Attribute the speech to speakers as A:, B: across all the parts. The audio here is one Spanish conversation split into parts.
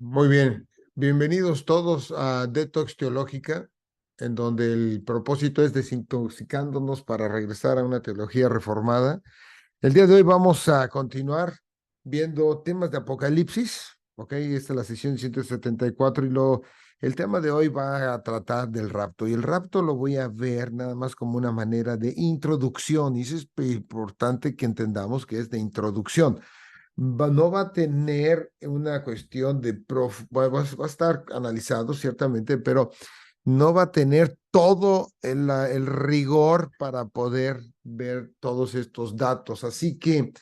A: Muy bien, bienvenidos todos a Detox Teológica, en donde el propósito es desintoxicándonos para regresar a una teología reformada. El día de hoy vamos a continuar viendo temas de Apocalipsis, ¿ok? Esta es la sesión 174 el tema de hoy va a tratar del rapto y el rapto lo voy a ver nada más como una manera de introducción y eso es importante que entendamos que es de introducción. No va a tener una cuestión de va a estar analizado ciertamente, pero no va a tener todo el rigor para poder ver todos estos datos. Así que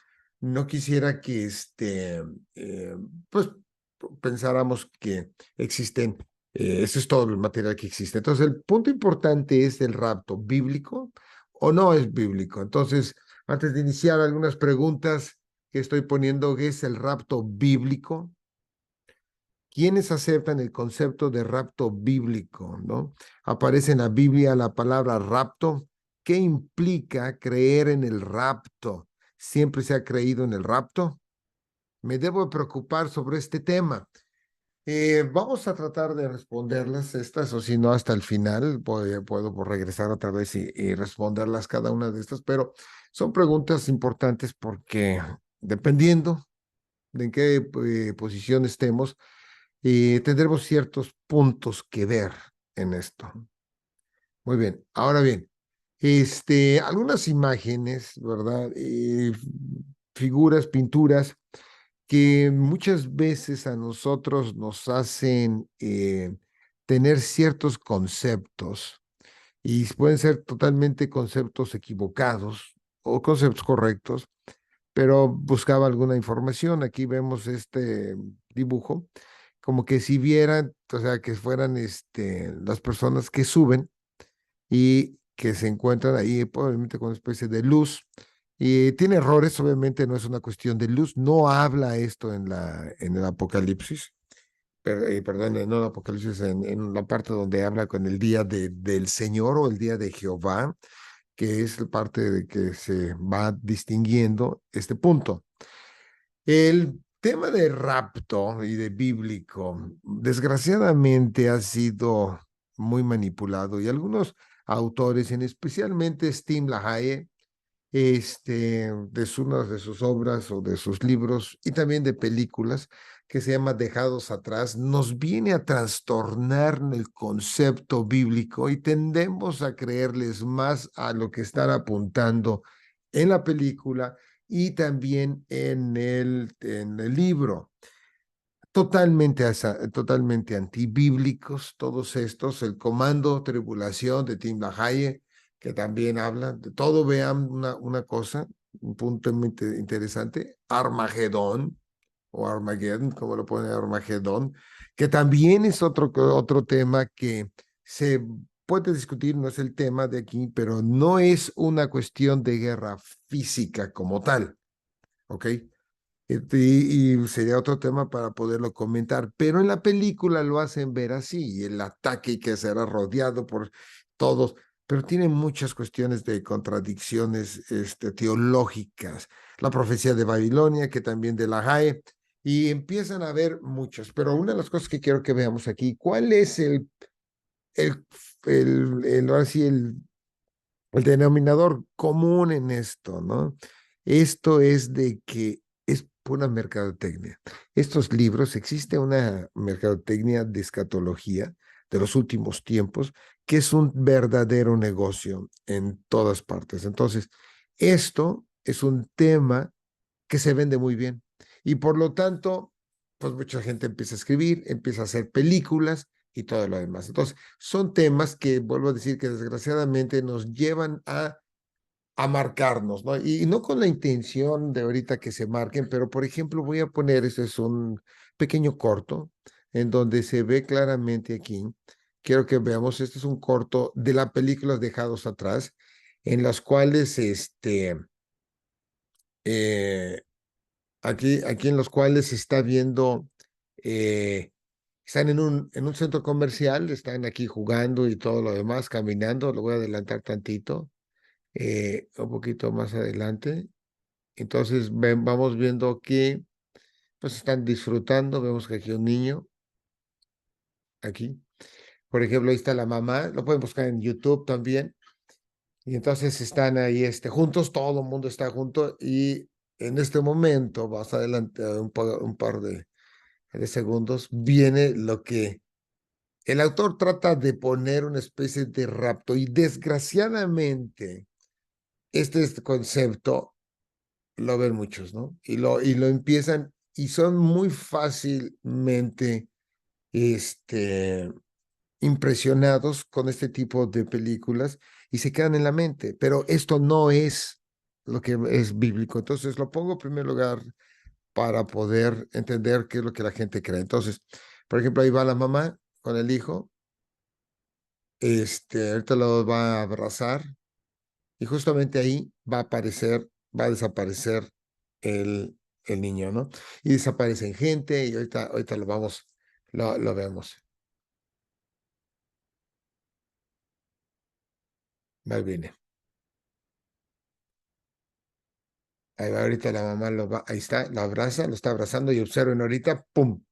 A: no quisiera que eh, pues pensáramos que existen, ese es todo el material que existe. Entonces, el punto importante es el rapto bíblico o no es bíblico. Entonces, antes de iniciar algunas preguntas que estoy poniendo, que es el rapto bíblico. ¿Quiénes aceptan el concepto de rapto bíblico, no? Aparece en la Biblia la palabra rapto. ¿Qué implica creer en el rapto? ¿Siempre se ha creído en el rapto? Me debo preocupar sobre este tema. Vamos a tratar de responderlas estas, o si no, hasta el final. Puedo regresar otra vez y responderlas cada una de estas, pero son preguntas importantes porque dependiendo de en qué posición estemos, tendremos ciertos puntos que ver en esto. Muy bien, ahora bien, algunas imágenes, ¿verdad? Figuras, pinturas que muchas veces a nosotros nos hacen tener ciertos conceptos y pueden ser totalmente conceptos equivocados o conceptos correctos, pero buscaba alguna información. Aquí vemos este dibujo, como que si vieran, o sea, que fueran las personas que suben y que se encuentran ahí probablemente con una especie de luz. Y tiene errores, obviamente no es una cuestión de luz, no habla esto en el Apocalipsis, perdón, no en el Apocalipsis, en la parte donde habla con el día del Señor o el día de Jehová, que es la parte de que se va distinguiendo este punto. El tema de rapto y de bíblico, desgraciadamente ha sido muy manipulado y algunos autores, en especialmente Steve LaHaye, una de sus obras o de sus libros y también de películas que se llama Dejados Atrás, nos viene a trastornar el concepto bíblico y tendemos a creerles más a lo que están apuntando en la película y también en el libro. Totalmente antibíblicos, todos estos, el Comando Tribulación de Tim LaHaye, que también habla de todo. Vean una cosa, un punto muy interesante, Armagedón o Armageddon, como lo pone Armagedón, que también es otro tema que se puede discutir, no es el tema de aquí, pero no es una cuestión de guerra física como tal, ¿ok? Y sería otro tema para poderlo comentar, pero en la película lo hacen ver así, el ataque que será rodeado por todos, pero tiene muchas cuestiones de contradicciones teológicas. La profecía de Babilonia, que también de la JAE, y empiezan a haber muchas, pero una de las cosas que quiero que veamos aquí, ¿cuál es el, ahora sí, el denominador común en esto, ¿no? Esto es de que es pura mercadotecnia. Estos libros, existe una mercadotecnia de escatología de los últimos tiempos, que es un verdadero negocio en todas partes. Entonces, esto es un tema que se vende muy bien. Y por lo tanto, pues mucha gente empieza a escribir, empieza a hacer películas y todo lo demás. Entonces, son temas que, vuelvo a decir, que desgraciadamente nos llevan a marcarnos, ¿no? Y no con la intención de ahorita que se marquen, pero por ejemplo, voy a poner, ese es un pequeño corto en donde se ve claramente aquí. Quiero que veamos, este es un corto de la película Dejados Atrás, en las cuales eh, aquí en los cuales se está viendo, están en un centro comercial, están aquí jugando y todo lo demás, caminando. Lo voy a adelantar tantito, un poquito más adelante. Entonces vamos viendo que pues están disfrutando. Vemos que aquí un niño, aquí. Por ejemplo, ahí está la mamá, lo pueden buscar en YouTube también. Y entonces están ahí juntos, todo el mundo está junto y en este momento, más adelante, un par de segundos, viene lo que el autor trata de poner una especie de rapto y desgraciadamente este concepto lo ven muchos, ¿no? Y lo empiezan y son muy fácilmente impresionados con este tipo de películas y se quedan en la mente, pero esto no es lo que es bíblico. Entonces lo pongo en primer lugar para poder entender qué es lo que la gente cree. Entonces, por ejemplo, ahí va la mamá con el hijo, ahorita lo va a abrazar y justamente ahí va a aparecer, va a desaparecer el, el niño, ¿no? Y desaparecen gente y ahorita lo vemos. Ahí viene. Ahí va ahorita la mamá, ahí está, lo abraza, lo está abrazando y observen ahorita, ¡pum!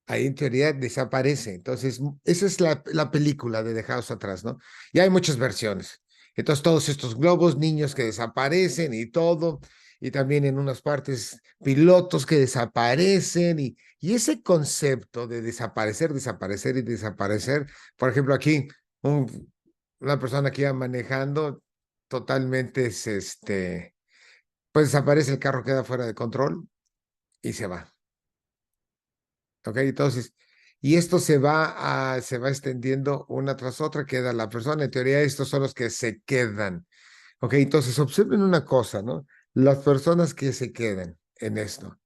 A: Ahí en teoría desaparece. Entonces, esa es la película de Dejados Atrás, ¿no? Y hay muchas versiones. Entonces, todos estos globos, niños que desaparecen y todo, y también en unas partes pilotos que desaparecen, y ese concepto de desaparecer, desaparecer y desaparecer, por ejemplo, aquí, una persona que iba manejando, totalmente es pues desaparece el carro, queda fuera de control y se va. ¿Ok? Entonces, y esto se va extendiendo una tras otra, queda la persona. En teoría, estos son los que se quedan. ¿Ok? Entonces, observen una cosa, ¿no? Las personas que se quedan en esto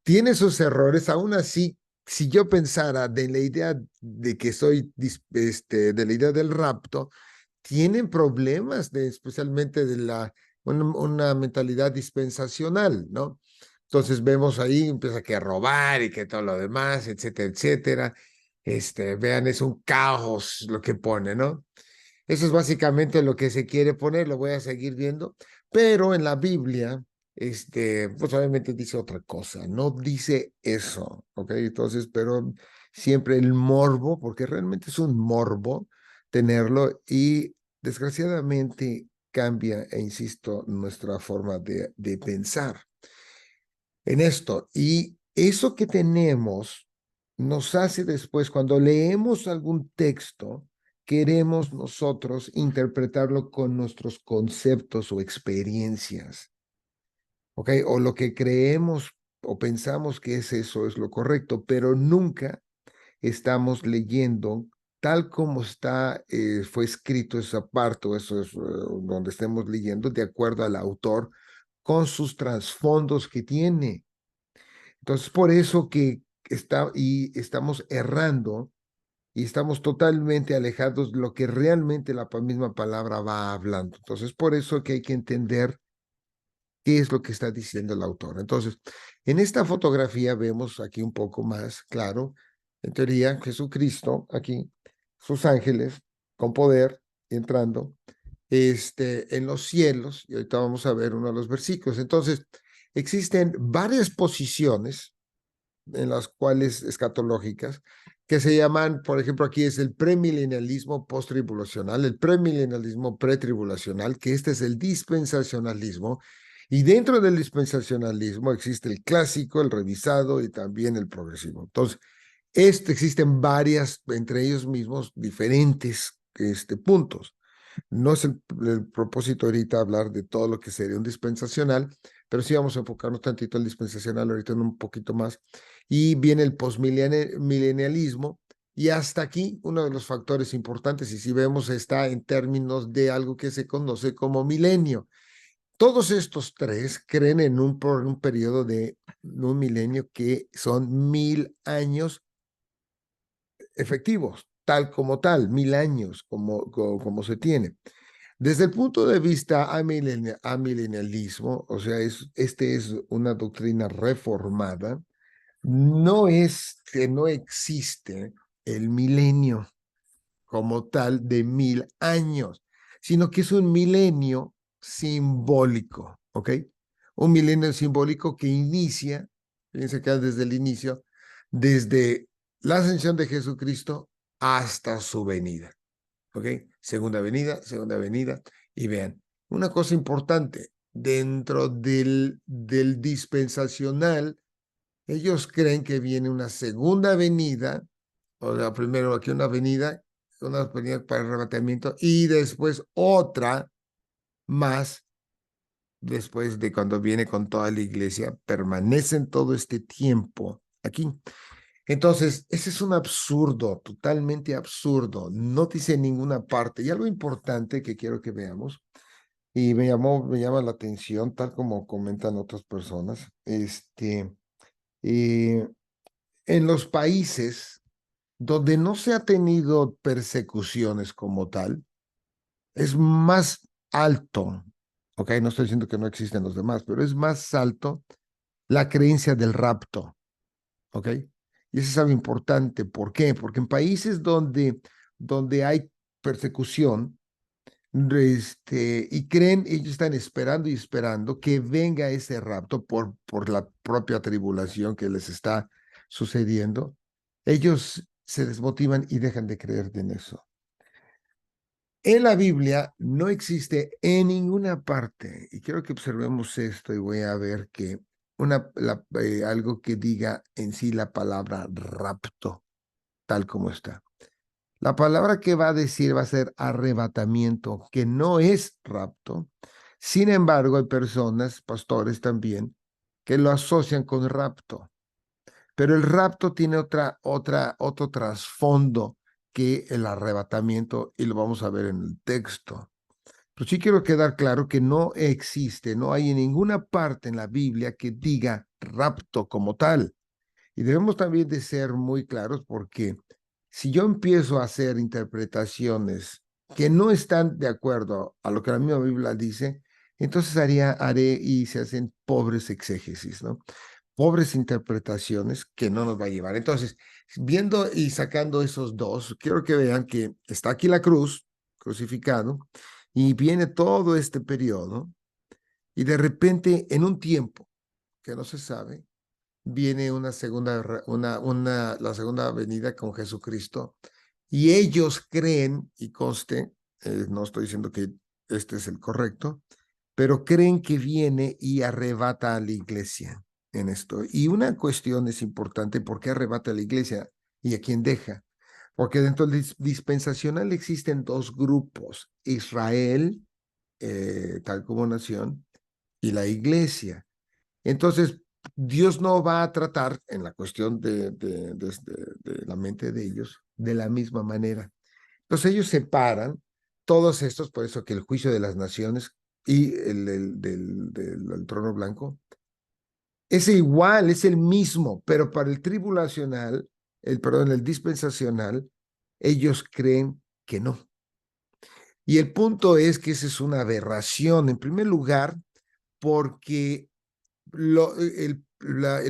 A: tienen sus errores, aún así. Si yo pensara de la idea de que de la idea del rapto, tienen problemas especialmente una mentalidad dispensacional, ¿no? Entonces vemos ahí, empieza que a robar y que todo lo demás, etcétera, etcétera. Vean, es un caos lo que pone, ¿no? Eso es básicamente lo que se quiere poner, lo voy a seguir viendo, pero en la Biblia, pues obviamente dice otra cosa, no dice eso, ¿ok? Entonces, pero siempre el morbo, porque realmente es un morbo tenerlo y desgraciadamente cambia, e insisto, nuestra forma de pensar en esto. Y eso que tenemos nos hace después, cuando leemos algún texto, queremos nosotros interpretarlo con nuestros conceptos o experiencias, ¿ok? O lo que creemos o pensamos que es eso, es lo correcto, pero nunca estamos leyendo tal como fue escrito esa parte, o eso es donde estemos leyendo, de acuerdo al autor, con sus trasfondos que tiene. Entonces, por eso que estamos errando y estamos totalmente alejados de lo que realmente la misma palabra va hablando. Entonces, por eso que hay que entender qué es lo que está diciendo el autor. Entonces, en esta fotografía vemos aquí un poco más claro, en teoría, Jesucristo, aquí, sus ángeles con poder entrando en los cielos, y ahorita vamos a ver uno de los versículos. Entonces, existen varias posiciones en las cuales escatológicas, que se llaman, por ejemplo, aquí es el premilenialismo post-tribulacional, el premilenialismo pretribulacional, que este es el dispensacionalismo, y dentro del dispensacionalismo existe el clásico, el revisado y también el progresivo. Entonces, existen varias, entre ellos mismos, diferentes puntos. No es el propósito ahorita hablar de todo lo que sería un dispensacional, pero sí vamos a enfocarnos tantito al dispensacional ahorita en un poquito más. Y viene el postmilenialismo, y hasta aquí uno de los factores importantes, y si vemos, está en términos de algo que se conoce como milenio. Todos estos tres creen en un periodo de un milenio que son 1000 años efectivos, tal como tal, 1000 años como se tiene. Desde el punto de vista amilenialismo, o sea, es una doctrina reformada, no es que no existe el milenio como tal de 1000 años, sino que es un milenio simbólico, ¿ok? un milenio simbólico que inicia, fíjense que desde el inicio, desde la ascensión de Jesucristo hasta su venida. ¿Ok? Segunda venida. Y vean, una cosa importante, dentro del dispensacional, ellos creen que viene una segunda venida, o sea, primero aquí una venida para el arrebatamiento, y después otra más, después de cuando viene con toda la iglesia, permanecen todo este tiempo aquí. Entonces, ese es un absurdo, totalmente absurdo. No dice en ninguna parte. Y algo importante que quiero que veamos, y me llama la atención, tal como comentan otras personas, eh, en los países donde no se ha tenido persecuciones como tal, es más alto, ok, no estoy diciendo que no existen los demás, pero es más alto la creencia del rapto. ¿Ok? Y eso es algo importante. ¿Por qué? Porque en países donde hay persecución, y creen, ellos están esperando y esperando que venga ese rapto por la propia tribulación que les está sucediendo, ellos se desmotivan y dejan de creer en eso. En la Biblia no existe en ninguna parte, y quiero que observemos esto y voy a ver que algo que diga en sí la palabra rapto, tal como está. La palabra que va a decir va a ser arrebatamiento, que no es rapto. Sin embargo, hay personas, pastores también, que lo asocian con rapto. Pero el rapto tiene otro trasfondo que el arrebatamiento, y lo vamos a ver en el texto. Pero sí quiero quedar claro que no existe, no hay en ninguna parte en la Biblia que diga rapto como tal. Y debemos también de ser muy claros porque si yo empiezo a hacer interpretaciones que no están de acuerdo a lo que la misma Biblia dice, entonces haré y se hacen pobres exégesis, ¿no? Pobres interpretaciones que no nos va a llevar. Entonces, viendo y sacando esos dos, quiero que vean que está aquí la cruz, crucificado, y viene todo este periodo, y de repente, en un tiempo que no se sabe, viene la segunda venida con Jesucristo, y ellos creen, y conste, no estoy diciendo que este es el correcto, pero creen que viene y arrebata a la iglesia en esto. Y una cuestión es importante: ¿por qué arrebata a la iglesia y a quién deja? Porque dentro del dispensacional existen dos grupos: Israel, tal como nación, y la iglesia. Entonces, Dios no va a tratar en la cuestión de la mente de ellos de la misma manera. Entonces, ellos separan todos estos, por eso que el juicio de las naciones y del trono blanco es igual, es el mismo, pero para el tribulacional, el dispensacional, ellos creen que no. Y el punto es que esa es una aberración, en primer lugar, porque el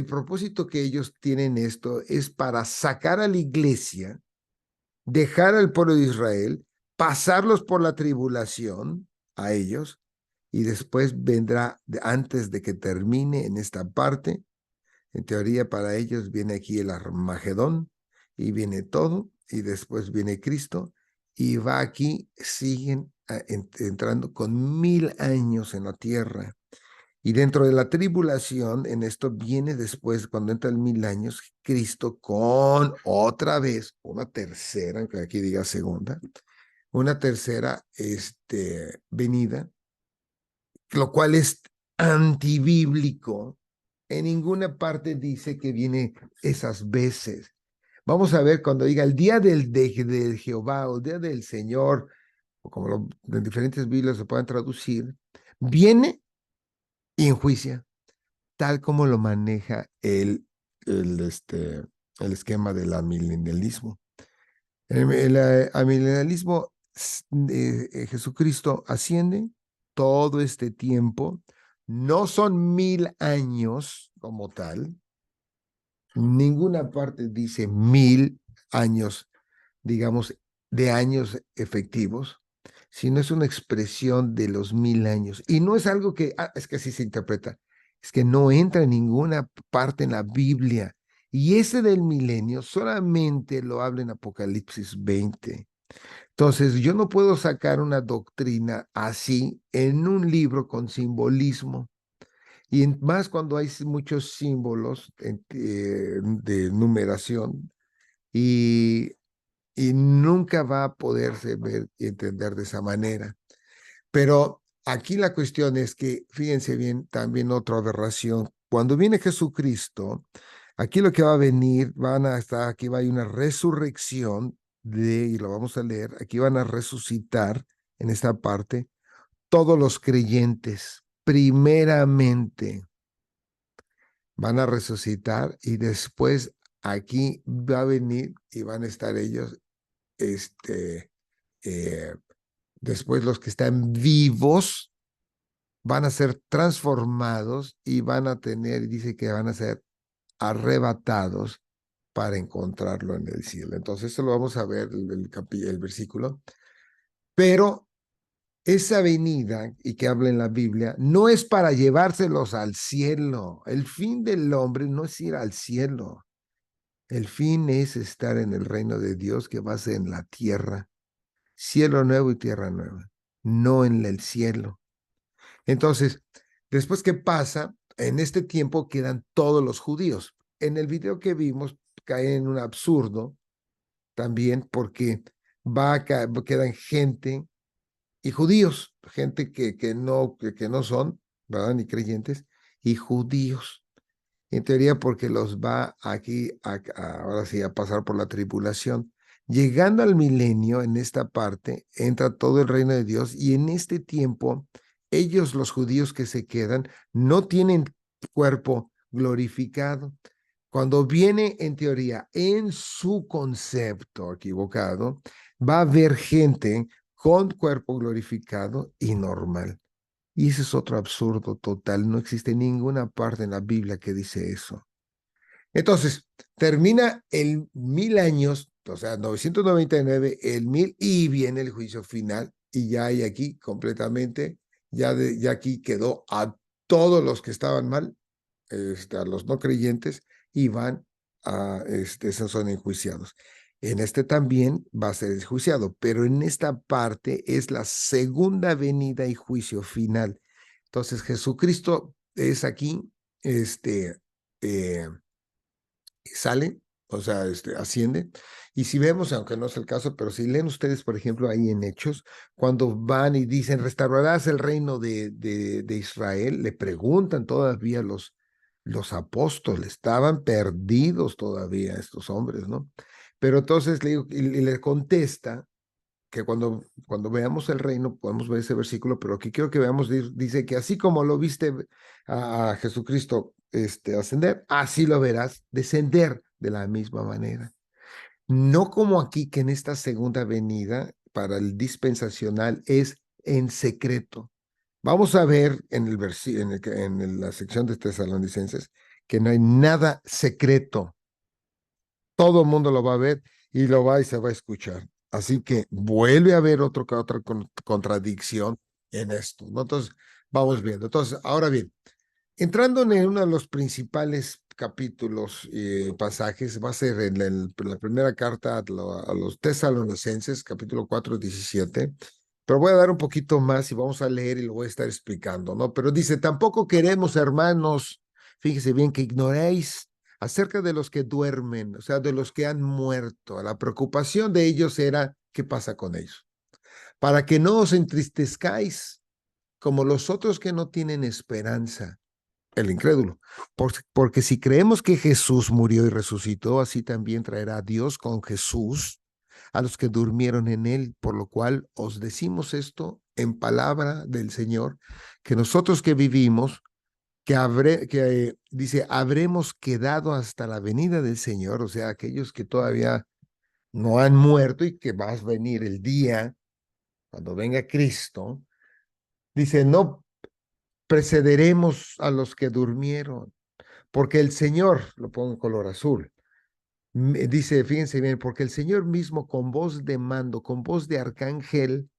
A: propósito que ellos tienen esto es para sacar a la iglesia, dejar al pueblo de Israel, pasarlos por la tribulación a ellos, y después vendrá, antes de que termine en esta parte, en teoría para ellos viene aquí el Armagedón, y viene todo, y después viene Cristo, y va aquí, siguen entrando con 1000 años en la tierra. Y dentro de la tribulación, en esto viene después, cuando entra el 1000 años, Cristo con otra vez, una tercera, aunque aquí diga segunda, una tercera venida, lo cual es antibíblico. En ninguna parte dice que viene esas veces. Vamos a ver cuando diga el día de Jehová o el día del Señor, o como en diferentes Biblias se pueden traducir, viene y enjuicia, tal como lo maneja el esquema del amilenialismo. El amilenialismo, Jesucristo asciende todo este tiempo, no son 1000 años como tal, ninguna parte dice 1000 años, digamos, de años efectivos, sino es una expresión de los 1000 años. Y no es algo que, es que así se interpreta. Es que no entra en ninguna parte en la Biblia. Y ese del milenio solamente lo habla en Apocalipsis 20. Entonces, yo no puedo sacar una doctrina así en un libro con simbolismo. Y más cuando hay muchos símbolos de numeración y, y nunca va a poderse ver y entender de esa manera. Pero aquí la cuestión es que, fíjense bien, también otra aberración. Cuando viene Jesucristo, aquí lo que va a venir, van a estar, aquí va a haber una resurrección y lo vamos a leer, aquí van a resucitar en esta parte todos los creyentes, primeramente van a resucitar y después aquí va a venir y van a estar ellos, eh, después los que están vivos van a ser transformados y van a tener, dice que van a ser arrebatados para encontrarlo en el cielo. Entonces, eso lo vamos a ver el versículo. Pero esa venida y que habla en la Biblia no es para llevárselos al cielo. El fin del hombre no es ir al cielo. El fin es estar en el reino de Dios que va a ser en la tierra, cielo nuevo y tierra nueva, no en el cielo. Entonces, después que pasa, en este tiempo quedan todos los judíos. En el video que vimos cae en un absurdo también porque quedan gente y judíos, gente que no son, ¿verdad? Ni creyentes, y judíos. En teoría porque los va aquí, ahora sí, a pasar por la tribulación. Llegando al milenio, en esta parte, entra todo el reino de Dios y en este tiempo, ellos, los judíos que se quedan, no tienen cuerpo glorificado. Cuando viene, en teoría, en su concepto equivocado, va a haber gente con cuerpo glorificado y normal. Y ese es otro absurdo total. No existe ninguna parte en la Biblia que dice eso. Entonces, termina el 1000 años, o sea, 999, el 1000, y viene el juicio final. Y ya hay aquí completamente, ya aquí quedó a todos los que estaban mal, a los no creyentes, y van esos son enjuiciados. En este también va a ser enjuiciado, pero en esta parte es la segunda venida y juicio final. Entonces Jesucristo es aquí, eh, sale, o sea, asciende. Y si vemos, aunque no es el caso, pero si leen ustedes, por ejemplo, ahí en Hechos, cuando van y dicen, restaurarás el reino de Israel, le preguntan todavía los apóstoles, estaban perdidos todavía estos hombres, ¿no? Pero entonces y le contesta que cuando veamos el reino podemos ver ese versículo, pero aquí quiero que veamos, dice que así como lo viste a Jesucristo ascender, así lo verás descender de la misma manera. No como aquí que en esta segunda venida para el dispensacional es en secreto. Vamos a ver en la sección de Tesalonicenses que no hay nada secreto. Todo el mundo lo va a ver y lo va y se va a escuchar. Así que vuelve a haber otra contradicción en esto, ¿no? Entonces, vamos viendo. Entonces, ahora bien, entrando en uno de los principales capítulos y pasajes, va a ser en la primera carta a los tesalonicenses, capítulo 4, 17. Pero voy a dar un poquito más y vamos a leer y lo voy a estar explicando, ¿no? Pero dice, tampoco queremos, hermanos, fíjese bien, que ignoréis acerca de los que duermen, o sea, de los que han muerto. La preocupación de ellos era, ¿qué pasa con ellos? Para que no os entristezcáis como los otros que no tienen esperanza, el incrédulo. Porque si creemos que Jesús murió y resucitó, así también traerá a Dios con Jesús a los que durmieron en él, por lo cual os decimos esto en palabra del Señor, que nosotros que vivimos, dice, habremos quedado hasta la venida del Señor, o sea, aquellos que todavía no han muerto y que va a venir el día cuando venga Cristo, dice, no precederemos a los que durmieron, porque el Señor, lo pongo en color azul, dice, fíjense bien, porque el Señor mismo con voz de mando, con voz de arcángel,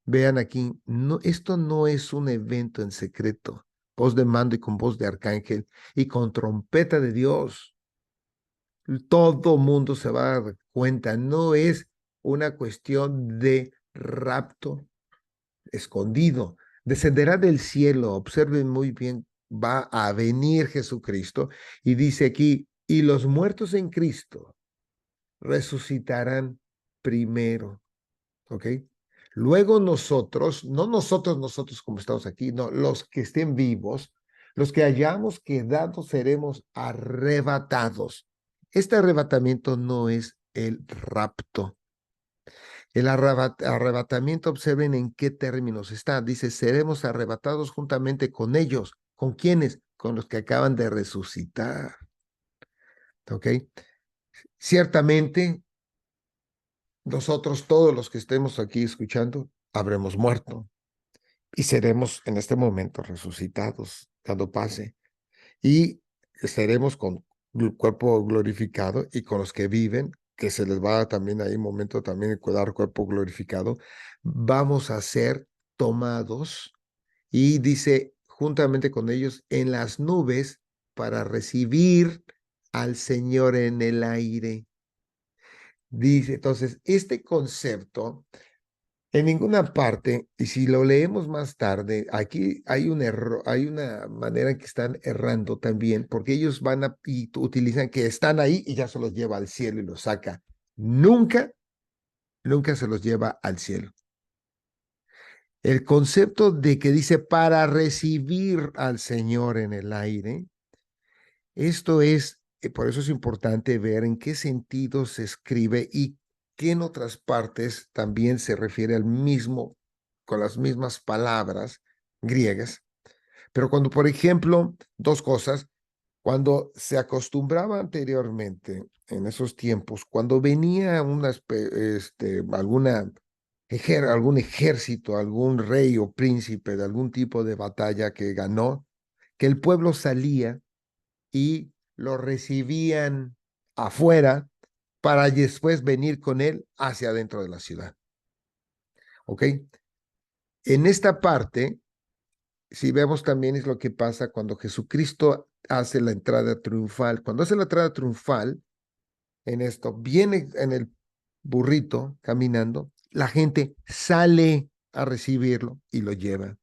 A: vean aquí, no, esto no es un evento en secreto, voz de mando y con voz de arcángel y con trompeta de Dios. Todo mundo se va a dar cuenta, no es una cuestión de rapto escondido. Descenderá del cielo, observen muy bien, va a venir Jesucristo y dice aquí, y los muertos en Cristo resucitarán primero, ¿ok? Luego nosotros, no nosotros como estamos aquí, no, los que estén vivos, los que hayamos quedado seremos arrebatados. Este arrebatamiento no es el rapto. El arrebatamiento, observen en qué términos está. Dice, seremos arrebatados juntamente con ellos. ¿Con quiénes? Con los que acaban de resucitar. ¿Ok? Ciertamente, nosotros, todos los que estemos aquí escuchando, habremos muerto y seremos en este momento resucitados cuando pase. Y estaremos con el cuerpo glorificado y con los que viven, que se les va también ahí un momento también de dar cuerpo glorificado, vamos a ser tomados y dice juntamente con ellos en las nubes para recibir al Señor en el aire. Dice, entonces, este concepto en ninguna parte, y si lo leemos más tarde, aquí hay un error, hay una manera en que están errando también, porque ellos van y utilizan que están ahí y ya se los lleva al cielo y los saca. Nunca, nunca se los lleva al cielo. El concepto de que dice para recibir al Señor en el aire, esto es, por eso es importante ver en qué sentido se escribe y que en otras partes también se refiere al mismo, con las mismas palabras griegas. Pero cuando, por ejemplo, dos cosas, cuando se acostumbraba anteriormente, en esos tiempos, cuando venía algún ejército, algún rey o príncipe de algún tipo de batalla que ganó, que el pueblo salía y lo recibían afuera para después venir con él hacia adentro de la ciudad. ¿Ok? En esta parte, si vemos también es lo que pasa cuando Jesucristo hace la entrada triunfal. Cuando hace la entrada triunfal, en esto, viene en el burrito caminando, la gente sale a recibirlo y lo lleva.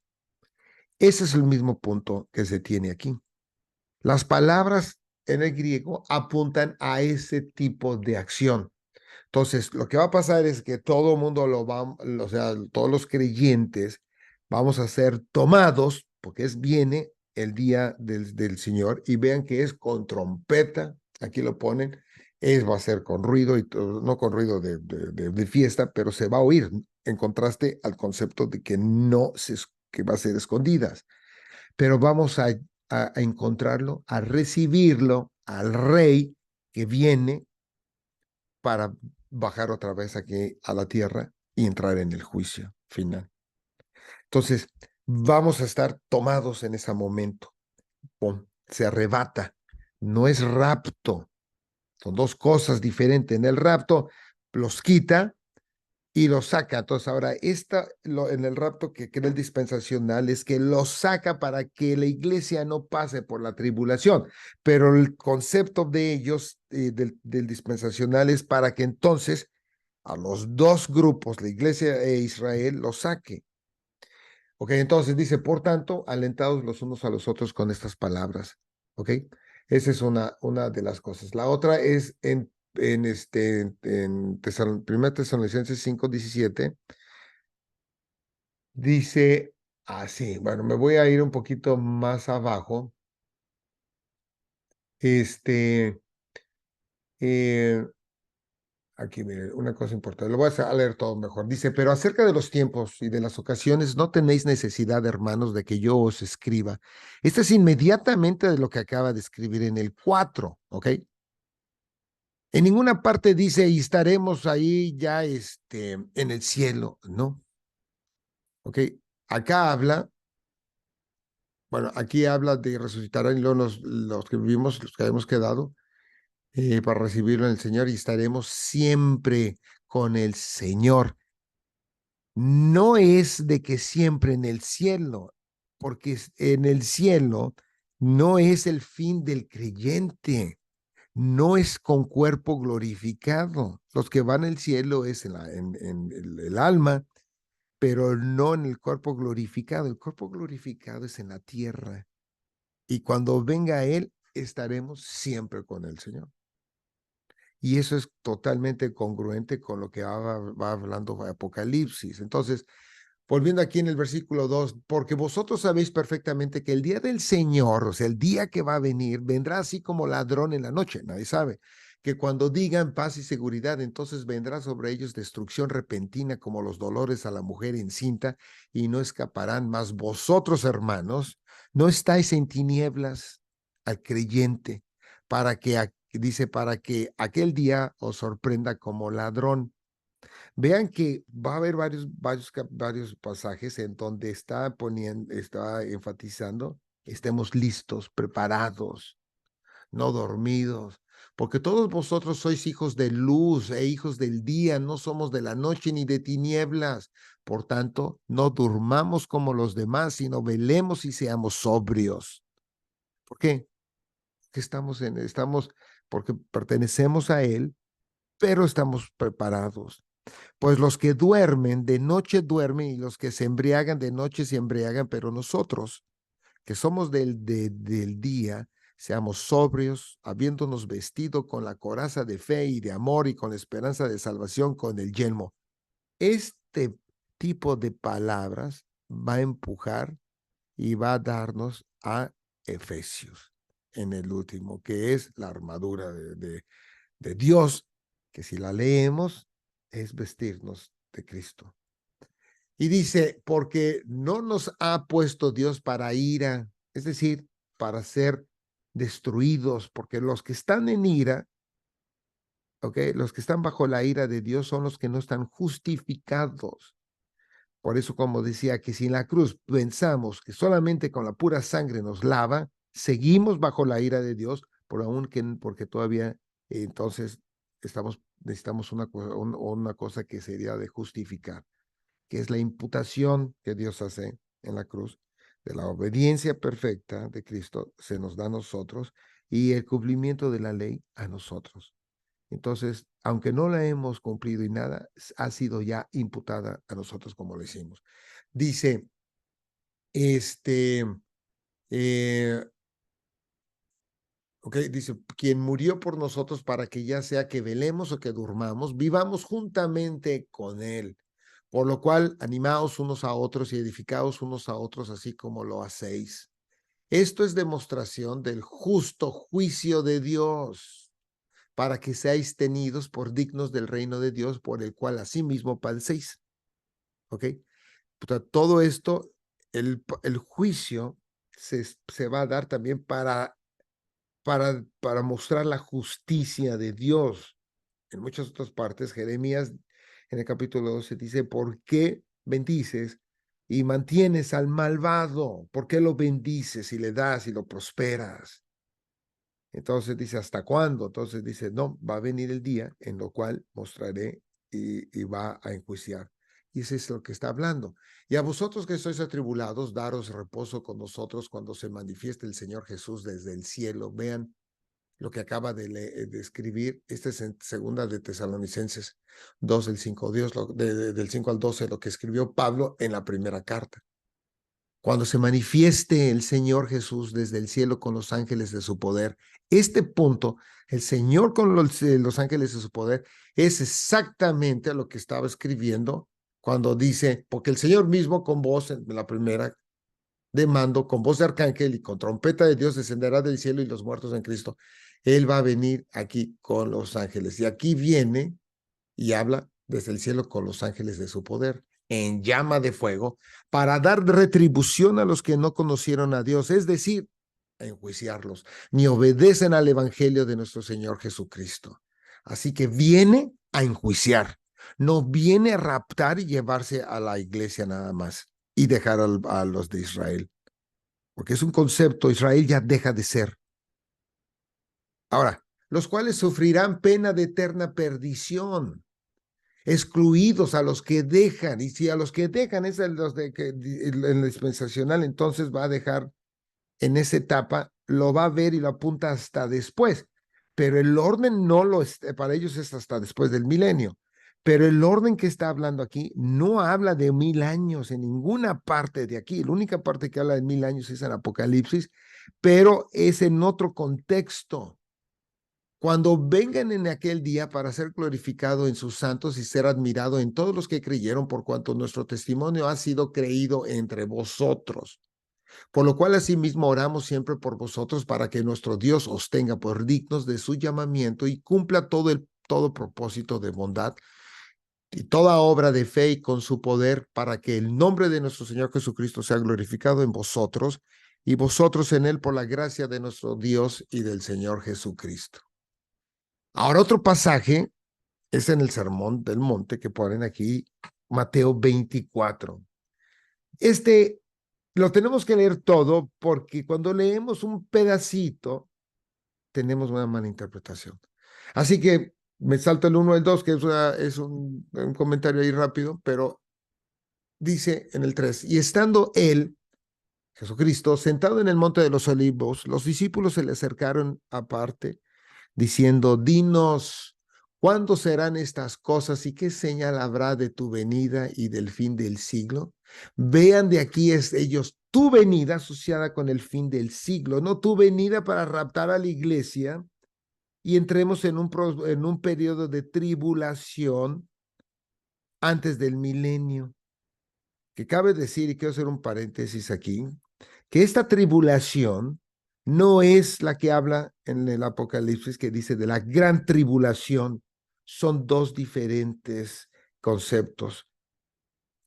A: Ese es el mismo punto que se tiene aquí. Las palabras en el griego apuntan a ese tipo de acción. Entonces, lo que va a pasar es que todo el mundo o sea, todos los creyentes vamos a ser tomados, porque viene el día del Señor, y vean que es con trompeta, aquí lo ponen, va a ser con ruido, y no con ruido de fiesta, pero se va a oír, en contraste al concepto de que no que va a ser escondidas. Pero vamos a encontrarlo, a recibirlo al rey que viene para bajar otra vez aquí a la tierra y entrar en el juicio final. Entonces, vamos a estar tomados en ese momento. ¡Pum! Se arrebata. No es rapto. Son dos cosas diferentes. En el rapto los quita y los saca. Entonces, ahora, en el rapto que crea el dispensacional es que los saca para que la iglesia no pase por la tribulación. Pero el concepto de ellos, del dispensacional, es para que entonces a los dos grupos, la iglesia e Israel, los saque. Ok, entonces dice, por tanto, alentados los unos a los otros con estas palabras. Ok, esa es una de las cosas. La otra es en 1 Tesalonicenses 5:17, dice así, bueno, me voy a ir un poquito más abajo. Este, eh, Aquí, mire, una cosa importante, lo voy a leer todo mejor. Dice, pero acerca de los tiempos y de las ocasiones, no tenéis necesidad, hermanos, de que yo os escriba. Esto es inmediatamente de lo que acaba de escribir en el 4, ¿ok? En ninguna parte dice, y estaremos ahí ya en el cielo, ¿no? ¿Ok? Acá habla, bueno, aquí habla de resucitarán y luego los que vivimos, los que hemos quedado, para recibirlo en el Señor y estaremos siempre con el Señor. No es de que siempre en el cielo. porque en el cielo no es el fin del creyente, no es con cuerpo glorificado. Los que van al cielo es en el alma, pero no en el cuerpo glorificado. El cuerpo glorificado es en la tierra. Y cuando venga Él, estaremos siempre con el Señor. Y eso es totalmente congruente con lo que va hablando Apocalipsis. Entonces, volviendo aquí en el versículo 2, porque vosotros sabéis perfectamente que el día del Señor, o sea, el día que va a venir, vendrá así como ladrón en la noche. Nadie sabe que cuando digan paz y seguridad, entonces vendrá sobre ellos destrucción repentina como los dolores a la mujer encinta y no escaparán. Mas vosotros, hermanos, no estáis en tinieblas al creyente para que, dice, para que aquel día os sorprenda como ladrón. Vean que va a haber varios pasajes en donde está enfatizando, estemos listos, preparados, no dormidos, porque todos vosotros sois hijos de luz e hijos del día, no somos de la noche ni de tinieblas. Por tanto, no durmamos como los demás, sino velemos y seamos sobrios. ¿Por qué? Que porque pertenecemos a Él, pero estamos preparados. Pues los que duermen de noche duermen y los que se embriagan de noche se embriagan, pero nosotros, que somos del día, seamos sobrios, habiéndonos vestido con la coraza de fe y de amor y con la esperanza de salvación con el yelmo. Este tipo de palabras va a empujar y va a darnos a Efesios en el último, que es la armadura de Dios, que si la leemos es vestirnos de Cristo. Y dice, porque no nos ha puesto Dios para ira, es decir, para ser destruidos, porque los que están en ira, los que están bajo la ira de Dios son los que no están justificados. Por eso, como decía, que si en la cruz pensamos que solamente con la pura sangre nos lava, seguimos bajo la ira de Dios, porque todavía entonces necesitamos una cosa que sería de justificar, que es la imputación que Dios hace en la cruz de la obediencia perfecta de Cristo, se nos da a nosotros, y el cumplimiento de la ley a nosotros. Entonces, aunque no la hemos cumplido y nada, ha sido ya imputada a nosotros como lo hicimos. Dice, eh, dice, quien murió por nosotros para que ya sea que velemos o que durmamos, vivamos juntamente con él. Por lo cual, animaos unos a otros y edificaos unos a otros, así como lo hacéis. Esto es demostración del justo juicio de Dios, para que seáis tenidos por dignos del reino de Dios, por el cual asimismo padecéis. ¿Ok? Todo esto, el juicio se va a dar también para mostrar la justicia de Dios. En muchas otras partes, Jeremías en el capítulo 12 dice, ¿por qué bendices y mantienes al malvado? ¿Por qué lo bendices y le das y lo prosperas? Entonces dice, ¿hasta cuándo? Entonces dice, no, va a venir el día en lo cual mostraré y va a enjuiciar. Y eso es lo que está hablando. Y a vosotros que sois atribulados, daros reposo con nosotros cuando se manifieste el Señor Jesús desde el cielo. Vean lo que acaba de escribir. Este es en segunda de Tesalonicenses 2, del 5, del 5 al 12, lo que escribió Pablo en la primera carta. Cuando se manifieste el Señor Jesús desde el cielo con los ángeles de su poder. Este punto, el Señor con los ángeles de su poder, es exactamente lo que estaba escribiendo cuando dice, porque el Señor mismo con voz, en la primera de mando, con voz de arcángel y con trompeta de Dios descenderá del cielo y los muertos en Cristo. Él va a venir aquí con los ángeles. Y aquí viene y habla desde el cielo con los ángeles de su poder, en llama de fuego, para dar retribución a los que no conocieron a Dios, es decir, a enjuiciarlos, ni obedecen al evangelio de nuestro Señor Jesucristo. Así que viene a enjuiciar, no viene a raptar y llevarse a la iglesia nada más y dejar a los de Israel, porque es un concepto, Israel ya deja de ser. Ahora, los cuales sufrirán pena de eterna perdición. excluidos, a los que dejan, y si a los que dejan es a los de que en el dispensacional, entonces va a dejar en esa etapa, lo va a ver y lo apunta hasta después, pero el orden no lo es, para ellos es hasta después del milenio. Pero el orden que está hablando aquí no habla de 1000 años en ninguna parte de aquí. La única parte que habla de 1000 años es en Apocalipsis, pero es en otro contexto. Cuando vengan en aquel día para ser glorificado en sus santos y ser admirado en todos los que creyeron, por cuanto nuestro testimonio ha sido creído entre vosotros. Por lo cual asimismo oramos siempre por vosotros para que nuestro Dios os tenga por dignos de su llamamiento y cumpla todo propósito de bondad y toda obra de fe y con su poder para que el nombre de nuestro Señor Jesucristo sea glorificado en vosotros y vosotros en él por la gracia de nuestro Dios y del Señor Jesucristo. Ahora otro pasaje es en el Sermón del Monte que ponen aquí, Mateo 24. Este lo tenemos que leer todo porque cuando leemos un pedacito tenemos una mala interpretación. Así que me salto el 1 al 2, que es un comentario ahí rápido, pero dice en el 3, y estando él, Jesucristo, sentado en el monte de los olivos, los discípulos se le acercaron aparte, diciendo, dinos, ¿cuándo serán estas cosas y qué señal habrá de tu venida y del fin del siglo? Vean de aquí ellos tu venida asociada con el fin del siglo, no tu venida para raptar a la iglesia y entremos en un periodo de tribulación antes del milenio. Que cabe decir, y quiero hacer un paréntesis aquí, que esta tribulación no es la que habla en el Apocalipsis, que dice de la gran tribulación. Son dos diferentes conceptos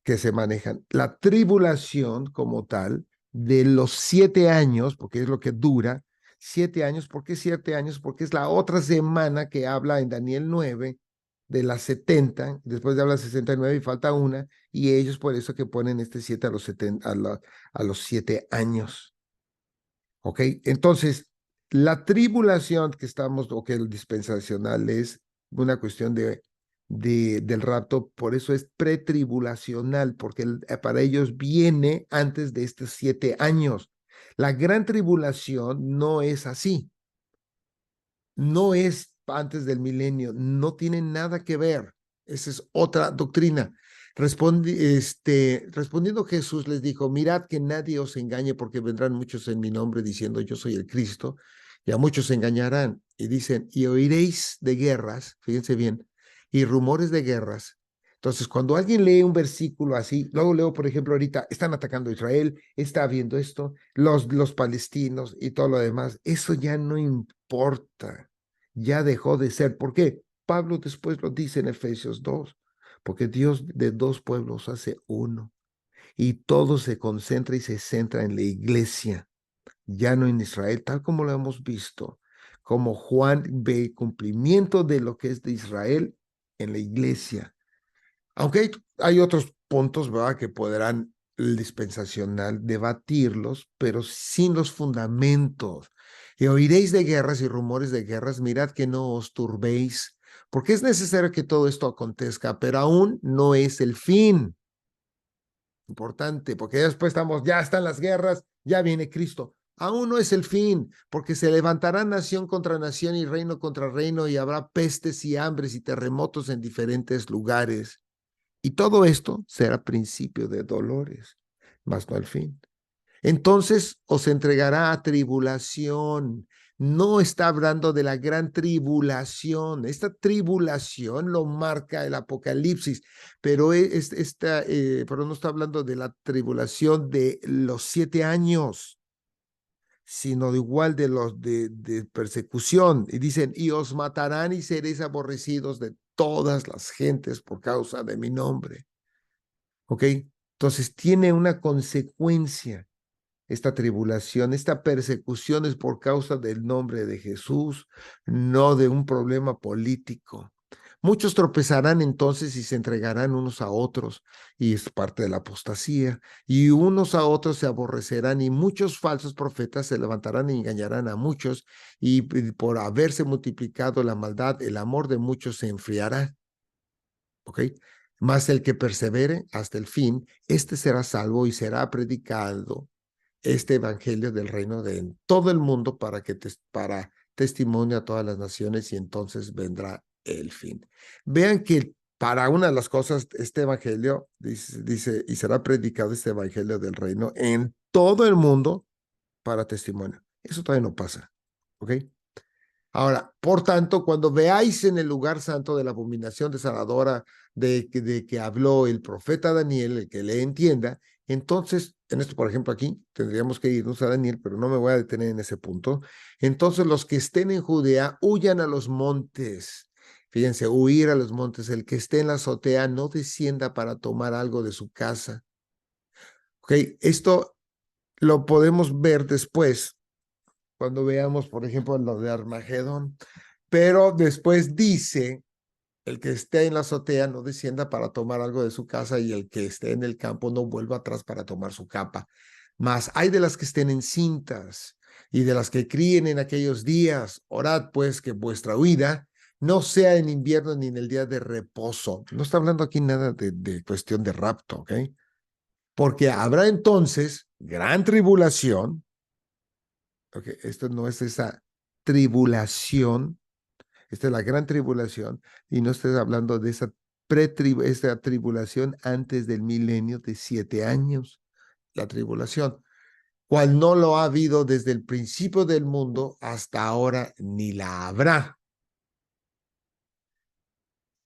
A: que se manejan. La tribulación como tal, de los 7 años, porque es lo que dura, 7 años. ¿Por qué 7 años? Porque es la otra semana que habla en Daniel 9 de las 70, después de hablar 69 y falta una, y ellos por eso que ponen este 7 a los 70, a los 7 años. ¿Ok? Entonces, la tribulación que estamos, o que el dispensacional es una cuestión del rapto, por eso es pretribulacional, porque para ellos viene antes de estos 7 años. La gran tribulación no es así, no es antes del milenio, no tiene nada que ver. Esa es otra doctrina. Respondiendo Jesús les dijo, mirad que nadie os engañe porque vendrán muchos en mi nombre diciendo yo soy el Cristo y a muchos se engañarán y dicen y oiréis de guerras, fíjense bien, y rumores de guerras. Entonces, cuando alguien lee un versículo así, luego leo, por ejemplo, ahorita están atacando a Israel, está habiendo esto, los palestinos y todo lo demás, eso ya no importa, ya dejó de ser. ¿Por qué? Pablo después lo dice en Efesios 2. Porque Dios de dos pueblos hace uno y todo se concentra y se centra en la iglesia, ya no en Israel, tal como lo hemos visto, como Juan ve cumplimiento de lo que es de Israel en la iglesia. Aunque hay otros puntos, ¿verdad?, que podrán el dispensacional debatirlos, pero sin los fundamentos. Y oiréis de guerras y rumores de guerras, mirad que no os turbéis, porque es necesario que todo esto acontezca, pero aún no es el fin. Importante, porque después ya están las guerras, ya viene Cristo. Aún no es el fin, porque se levantará nación contra nación y reino contra reino y habrá pestes y hambres y terremotos en diferentes lugares. Y todo esto será principio de dolores, mas no al fin. Entonces os entregará a tribulación. No está hablando de la gran tribulación. Esta tribulación lo marca el Apocalipsis, pero pero no está hablando de la tribulación de los 7 años, sino de igual de persecución. Y dicen, y os matarán y seréis aborrecidos de todas las gentes por causa de mi nombre. ¿Ok? Entonces tiene una consecuencia. Esta tribulación, esta persecución es por causa del nombre de Jesús, no de un problema político. Muchos tropezarán entonces y se entregarán unos a otros, y es parte de la apostasía, y unos a otros se aborrecerán, y muchos falsos profetas se levantarán y engañarán a muchos, y por haberse multiplicado la maldad, el amor de muchos se enfriará. ¿ok? Mas el que persevere hasta el fin, este será salvo y será predicado este evangelio del reino de todo el mundo para testimonio a todas las naciones y entonces vendrá el fin. Vean que para una de las cosas, este evangelio dice, y será predicado este evangelio del reino en todo el mundo para testimonio. Eso todavía no pasa, ¿ok? Ahora, por tanto, cuando veáis en el lugar santo de la abominación desoladora de que habló el profeta Daniel, el que le entienda, entonces, en esto, por ejemplo, aquí tendríamos que irnos a Daniel, pero no me voy a detener en ese punto. Entonces, los que estén en Judea, huyan a los montes. Fíjense, huir a los montes. El que esté en la azotea, no descienda para tomar algo de su casa. Ok, esto lo podemos ver después, cuando veamos, por ejemplo, lo de Armagedón. Pero después dice, el que esté en la azotea no descienda para tomar algo de su casa y el que esté en el campo no vuelva atrás para tomar su capa. Mas hay de las que estén encintas y de las que críen en aquellos días. Orad pues que vuestra huida no sea en invierno ni en el día de reposo. No está hablando aquí nada de cuestión de rapto, ¿ok? Porque habrá entonces gran tribulación. Ok, esto no es esa tribulación. Esta es la gran tribulación y no estoy hablando de esa tribulación antes del milenio de 7 años. La tribulación, cual no lo ha habido desde el principio del mundo hasta ahora, ni la habrá.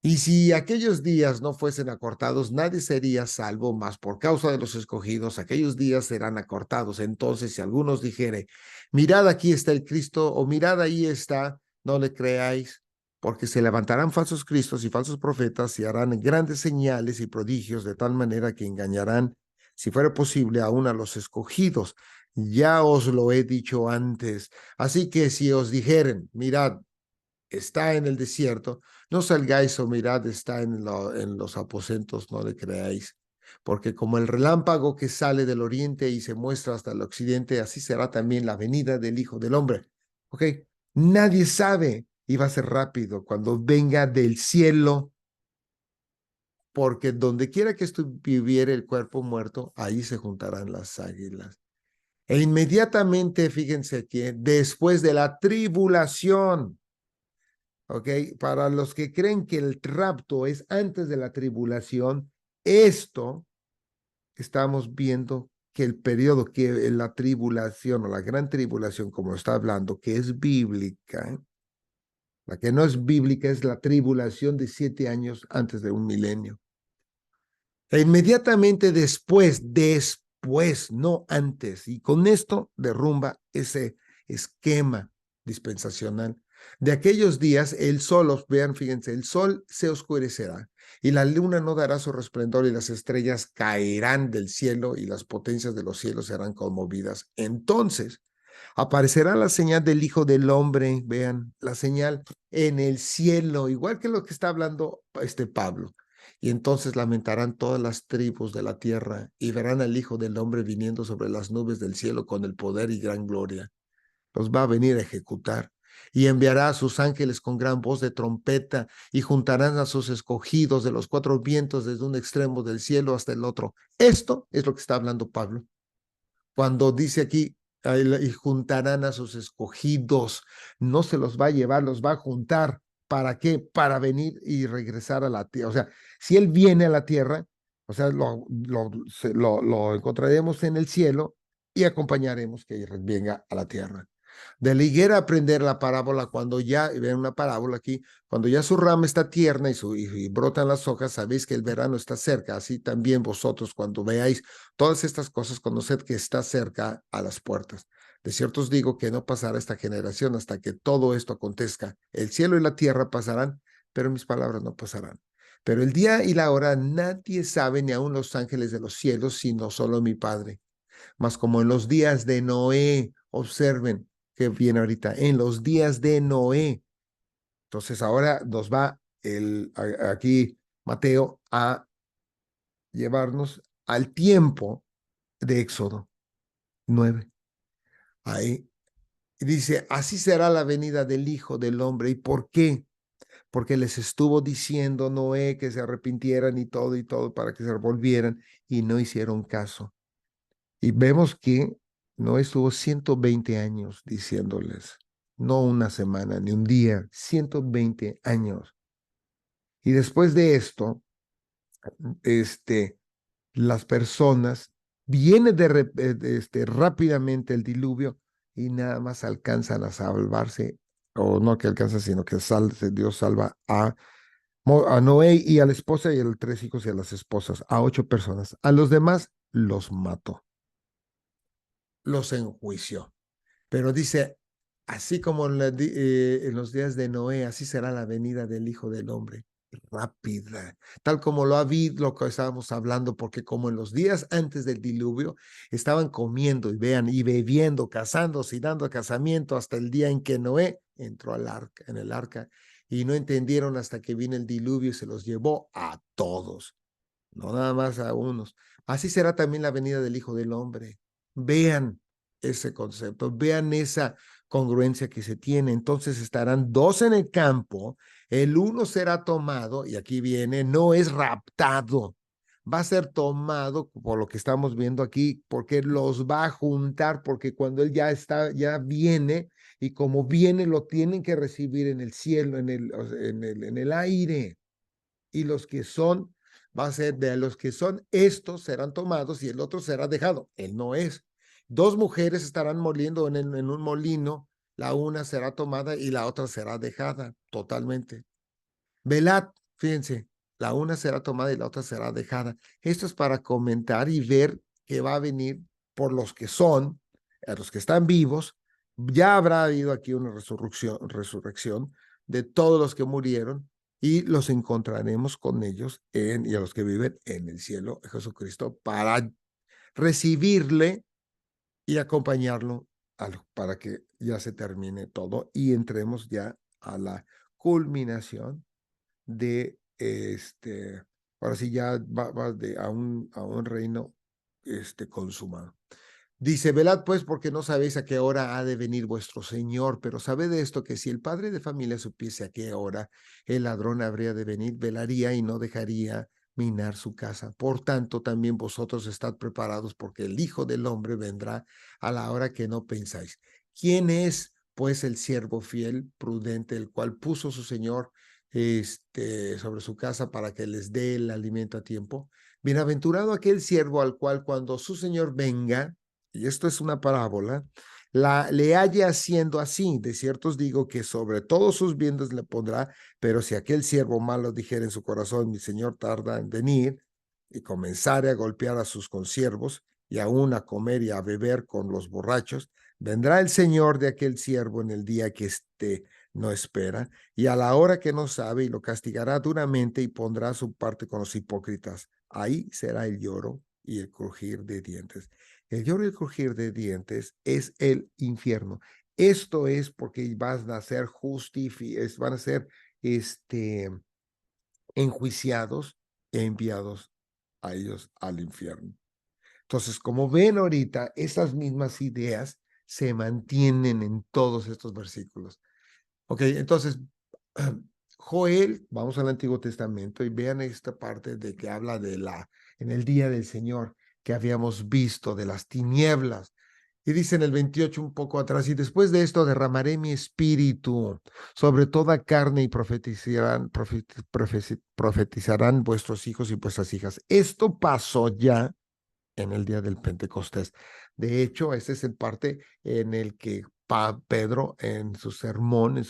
A: Y si aquellos días no fuesen acortados, nadie sería salvo, mas por causa de los escogidos, aquellos días serán acortados. Entonces, si algunos dijere, mirad aquí está el Cristo, o mirad ahí está, no le creáis, porque se levantarán falsos cristos y falsos profetas y harán grandes señales y prodigios de tal manera que engañarán, si fuera posible, aún a los escogidos. Ya os lo he dicho antes. Así que si os dijeren, mirad, está en el desierto, no salgáis o mirad, está en los aposentos, no le creáis. Porque como el relámpago que sale del oriente y se muestra hasta el occidente, así será también la venida del Hijo del Hombre. ¿Ok? Nadie sabe y va a ser rápido cuando venga del cielo, porque donde quiera que viviera el cuerpo muerto, ahí se juntarán las águilas. E inmediatamente, fíjense que después de la tribulación, ¿ok? Para los que creen que el rapto es antes de la tribulación, esto estamos viendo que el periodo que la tribulación o la gran tribulación, como está hablando, que es bíblica, la que no es bíblica es la tribulación de 7 años antes de un milenio. E inmediatamente después, no antes. Y con esto derrumba ese esquema dispensacional. De aquellos días, el sol, vean, fíjense, el sol se oscurecerá y la luna no dará su resplandor y las estrellas caerán del cielo y las potencias de los cielos serán conmovidas. Entonces aparecerá la señal del Hijo del Hombre, vean, la señal en el cielo, igual que lo que está hablando este Pablo. Y entonces lamentarán todas las tribus de la tierra y verán al Hijo del Hombre viniendo sobre las nubes del cielo con el poder y gran gloria. Los va a venir a ejecutar y enviará a sus ángeles con gran voz de trompeta y juntarán a sus escogidos de los 4 vientos desde un extremo del cielo hasta el otro. Esto es lo que está hablando Pablo cuando dice aquí, y juntarán a sus escogidos, no se los va a llevar, los va a juntar. ¿Para qué? Para venir y regresar a la tierra. O sea, si él viene a la tierra, o sea, lo encontraremos en el cielo y acompañaremos que venga a la tierra. De la higuera aprender la parábola cuando ya, ven una parábola aquí, cuando ya su rama está tierna y brotan las hojas, sabéis que el verano está cerca. Así también vosotros cuando veáis todas estas cosas, conoced que está cerca a las puertas. De cierto os digo que no pasará esta generación hasta que todo esto acontezca. El cielo y la tierra pasarán, pero mis palabras no pasarán. Pero el día y la hora nadie sabe, ni aun los ángeles de los cielos, sino solo mi Padre. Mas como en los días de Noé, observen que viene ahorita, en los días de Noé. Entonces ahora nos va aquí Mateo a llevarnos al tiempo de Éxodo 9. Ahí dice, así será la venida del Hijo del Hombre. ¿Y por qué? porque les estuvo diciendo Noé que se arrepintieran y todo para que se volvieran y no hicieron caso. Y vemos que Noé estuvo 120 años diciéndoles, no una semana ni un día, 120 años. Y después de esto, las personas, viene rápidamente el diluvio y nada más alcanzan a salvarse, o no que alcanza, sino que Dios salva a Noé y a la esposa y a los 3 hijos y a las esposas, a 8 personas. A los demás los mató, los enjuició. Pero dice, así como en los días de Noé, así será la venida del Hijo del Hombre, rápida, tal como lo lo que estábamos hablando, porque como en los días antes del diluvio estaban comiendo y vean y bebiendo, casándose y dando casamiento hasta el día en que Noé entró en el arca, y no entendieron hasta que vino el diluvio y se los llevó a todos, no nada más a unos. Así será también la venida del Hijo del Hombre. Vean ese concepto, vean esa congruencia que se tiene. Entonces estarán dos en el campo, el uno será tomado, y aquí viene, no es raptado, va a ser tomado por lo que estamos viendo aquí, porque los va a juntar, porque cuando él ya está, ya viene, y como viene, lo tienen que recibir en el cielo, en el aire. Y los que son, va a ser de los que son, estos serán tomados y el otro será dejado. Él no es. Dos mujeres estarán moliendo en un molino, la una será tomada y la otra será dejada totalmente. Velad, fíjense, la una será tomada y la otra será dejada. Esto es para comentar y ver que va a venir por los que son, a los que están vivos. Ya habrá habido aquí una resurrección de todos los que murieron y los encontraremos con ellos y a los que viven en el cielo, Jesucristo, para recibirle y acompañarlo para que ya se termine todo y entremos ya a la culminación de ahora sí ya va a un reino consumado. Dice, velad pues porque no sabéis a qué hora ha de venir vuestro Señor, pero sabed de esto, que si el padre de familia supiese a qué hora el ladrón habría de venir, velaría y no dejaría minar su casa. Por tanto, también vosotros estad preparados, porque el Hijo del Hombre vendrá a la hora que no pensáis. ¿Quién es, pues, el siervo fiel, prudente, el cual puso su Señor sobre su casa para que les dé el alimento a tiempo? Bienaventurado aquel siervo al cual cuando su Señor venga, y esto es una parábola, le haya haciendo así. De cierto os digo que sobre todos sus bienes le pondrá, pero si aquel siervo malo dijera en su corazón, mi señor tarda en venir, y comenzare a golpear a sus consiervos, y aún a comer y a beber con los borrachos, vendrá el señor de aquel siervo en el día que no espera, y a la hora que no sabe, y lo castigará duramente, y pondrá su parte con los hipócritas. Ahí será el lloro y el crujir de dientes. El lloro y el crujir de dientes es el infierno. Esto es porque van a ser van a ser enjuiciados e enviados a ellos al infierno. Entonces, como ven ahorita, esas mismas ideas se mantienen en todos estos versículos. Ok, entonces, Joel, vamos al Antiguo Testamento y vean esta parte de que habla en el día del Señor que habíamos visto, de las tinieblas. Y dice en el 28 un poco atrás, y después de esto derramaré mi espíritu sobre toda carne y profetizarán vuestros hijos y vuestras hijas. Esto pasó ya en el día del Pentecostés. De hecho, ese es el parte en el que Pedro, en su sermón,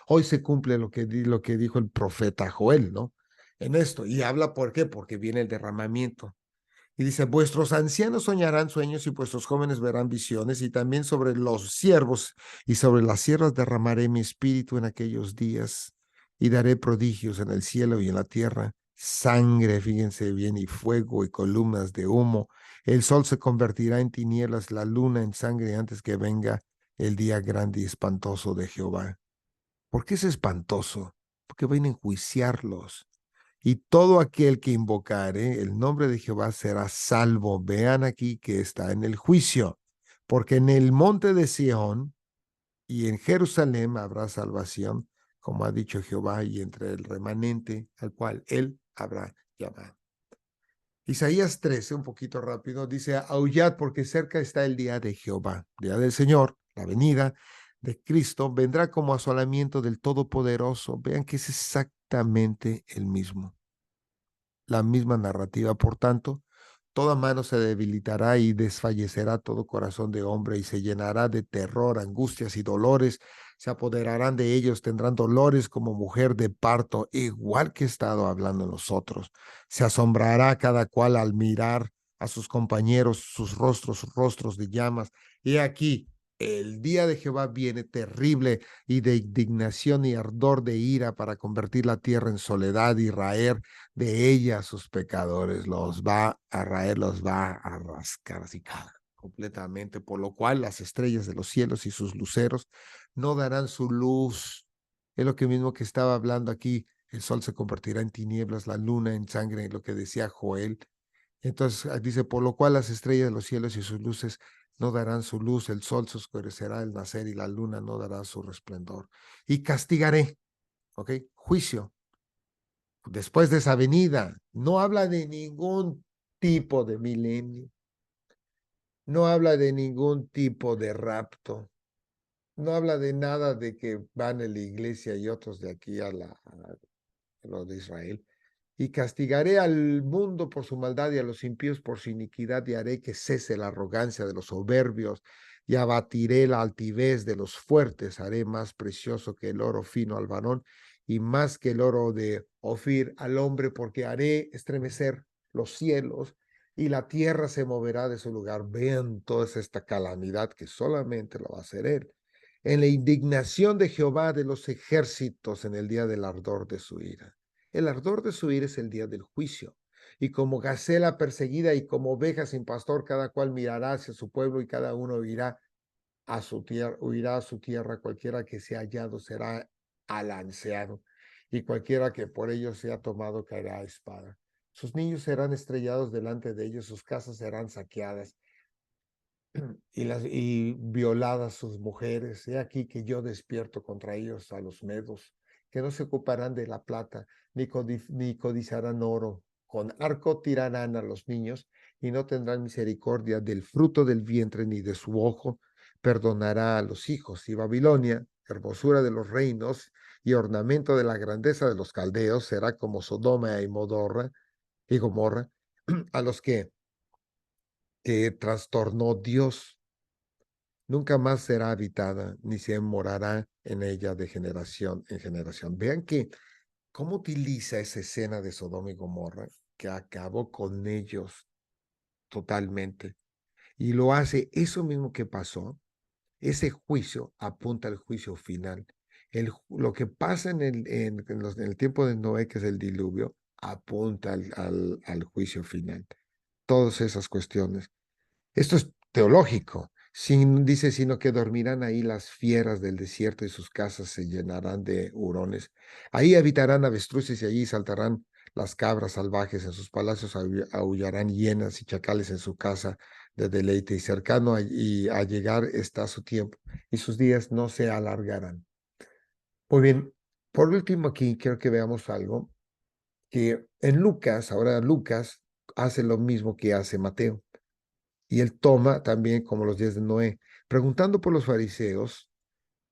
A: hoy se cumple lo que dijo el profeta Joel, ¿no? En esto, y habla, ¿por qué? Porque viene el derramamiento. Y dice, vuestros ancianos soñarán sueños y vuestros jóvenes verán visiones, y también sobre los siervos y sobre las siervas derramaré mi espíritu en aquellos días, y daré prodigios en el cielo y en la tierra, sangre, fíjense bien, y fuego y columnas de humo. El sol se convertirá en tinieblas, la luna en sangre antes que venga el día grande y espantoso de Jehová. ¿Por qué es espantoso? Porque van a enjuiciarlos. Y todo aquel que invocare el nombre de Jehová será salvo. Vean aquí que está en el juicio, porque en el monte de Sión y en Jerusalén habrá salvación, como ha dicho Jehová, y entre el remanente al cual él habrá llamado. Isaías 13, un poquito rápido, dice, aullad porque cerca está el día de Jehová, día del Señor, la venida de Cristo, vendrá como asolamiento del Todopoderoso. Vean que es exactamente el mismo, la misma narrativa. Por tanto, toda mano se debilitará y desfallecerá todo corazón de hombre y se llenará de terror, angustias y dolores. Se apoderarán de ellos, tendrán dolores como mujer de parto, igual que he estado hablando nosotros. Se asombrará cada cual al mirar a sus compañeros, sus rostros de llamas. He aquí, el día de Jehová viene terrible y de indignación y ardor de ira para convertir la tierra en soledad y raer de ella sus pecadores, los va a raer, los va a rascar así completamente, por lo cual las estrellas de los cielos y sus luceros no darán su luz. Es lo que mismo que estaba hablando aquí, el sol se convertirá en tinieblas, la luna en sangre, lo que decía Joel. Entonces dice, por lo cual las estrellas de los cielos y sus luces no darán su luz, el sol se oscurecerá al nacer y la luna no dará su resplandor. Y castigaré, ¿ok? Juicio después de esa venida. No habla de ningún tipo de milenio, no habla de ningún tipo de rapto, no habla de nada de que van a la iglesia y otros de aquí a lo de Israel. Y castigaré al mundo por su maldad y a los impíos por su iniquidad, y haré que cese la arrogancia de los soberbios, y abatiré la altivez de los fuertes. Haré más precioso que el oro fino al varón, y más que el oro de Ofir al hombre, porque haré estremecer los cielos, y la tierra se moverá de su lugar. Vean toda esta calamidad que solamente lo va a hacer él. En la indignación de Jehová de los ejércitos, en el día del ardor de su ira. El ardor de su ira es el día del juicio. Y como gacela perseguida y como oveja sin pastor, cada cual mirará hacia su pueblo y cada uno irá a su tierra, huirá a su tierra. Cualquiera que sea hallado será alanceado, y cualquiera que por ellos sea tomado caerá a espada. Sus niños serán estrellados delante de ellos, sus casas serán saqueadas y violadas sus mujeres. He aquí que yo despierto contra ellos a los medos, que no se ocuparán de la plata, ni codiciarán oro. Con arco tirarán a los niños, y no tendrán misericordia del fruto del vientre ni de su ojo. Perdonará a los hijos. Y Babilonia, hermosura de los reinos y ornamento de la grandeza de los caldeos, será como Sodoma y Gomorra, a los que trastornó Dios. Nunca más será habitada, ni se morará en ella de generación en generación. Vean que cómo utiliza esa escena de Sodoma y Gomorra, que acabó con ellos totalmente. Y lo hace eso mismo que pasó. Ese juicio apunta al juicio final. Lo que pasa en el tiempo de Noé, que es el diluvio, apunta al juicio final. Todas esas cuestiones. Esto es teológico. Dice, sino que dormirán ahí las fieras del desierto y sus casas se llenarán de hurones. Ahí habitarán avestruces y allí saltarán las cabras salvajes. En sus palacios aullarán hienas y chacales en su casa de deleite. Y cercano a llegar está su tiempo y sus días no se alargarán. Muy bien, por último aquí quiero que veamos algo que en Lucas, ahora Lucas hace lo mismo que hace Mateo. Y él toma también como los días de Noé, preguntando por los fariseos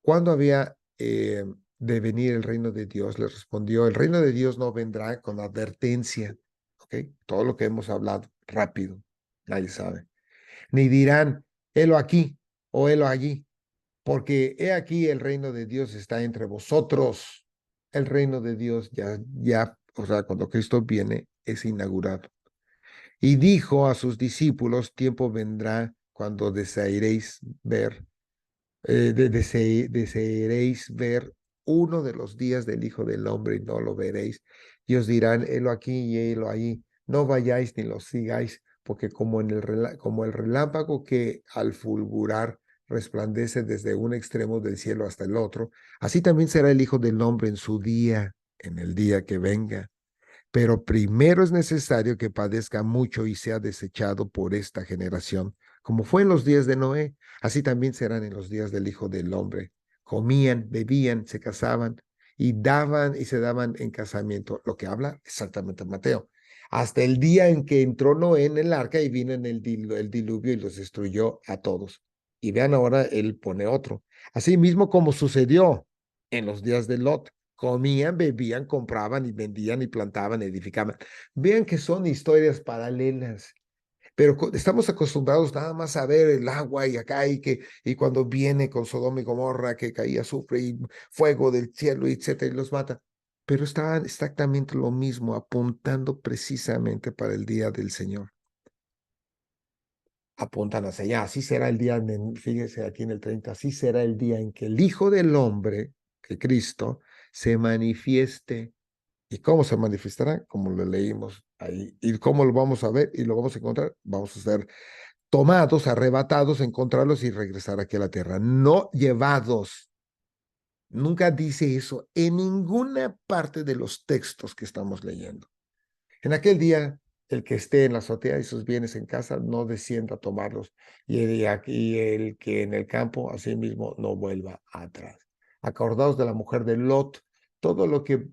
A: cuándo había de venir el reino de Dios. Le respondió, el reino de Dios no vendrá con advertencia, ¿ok? Todo lo que hemos hablado, rápido, nadie sabe. Ni dirán, helo aquí o helo allí, porque he aquí el reino de Dios está entre vosotros. El reino de Dios ya, o sea, cuando Cristo viene, es inaugurado. Y dijo a sus discípulos, tiempo vendrá cuando desearéis ver uno de los días del Hijo del Hombre y no lo veréis. Y os dirán, helo aquí y helo ahí. No vayáis ni lo sigáis, porque como el relámpago que al fulgurar resplandece desde un extremo del cielo hasta el otro, así también será el Hijo del Hombre en su día, en el día que venga. Pero primero es necesario que padezca mucho y sea desechado por esta generación. Como fue en los días de Noé, así también serán en los días del Hijo del Hombre. Comían, bebían, se casaban y daban y se daban en casamiento, lo que habla exactamente Mateo. Hasta el día en que entró Noé en el arca y vino en el diluvio y los destruyó a todos. Y vean ahora, él pone otro. Así mismo como sucedió en los días de Lot. Comían, bebían, compraban y vendían y plantaban, edificaban. Vean que son historias paralelas, pero estamos acostumbrados nada más a ver el agua y acá y cuando viene con Sodoma y Gomorra que caía azufre y fuego del cielo, etcétera, y los mata. Pero está exactamente lo mismo, apuntando precisamente para el día del Señor. Apuntan hacia allá. Así será el día, fíjese aquí en el 30, así será el día en que el Hijo del Hombre, que Cristo, se manifieste. ¿Y cómo se manifestará? Como lo leímos ahí. ¿Y cómo lo vamos a ver y lo vamos a encontrar? Vamos a ser tomados, arrebatados, encontrarlos y regresar aquí a la tierra. No llevados. Nunca dice eso en ninguna parte de los textos que estamos leyendo. En aquel día, el que esté en la azotea y sus bienes en casa no descienda a tomarlos, y el que en el campo, asimismo, no vuelva atrás. Acordaos de la mujer de Lot. Todo lo que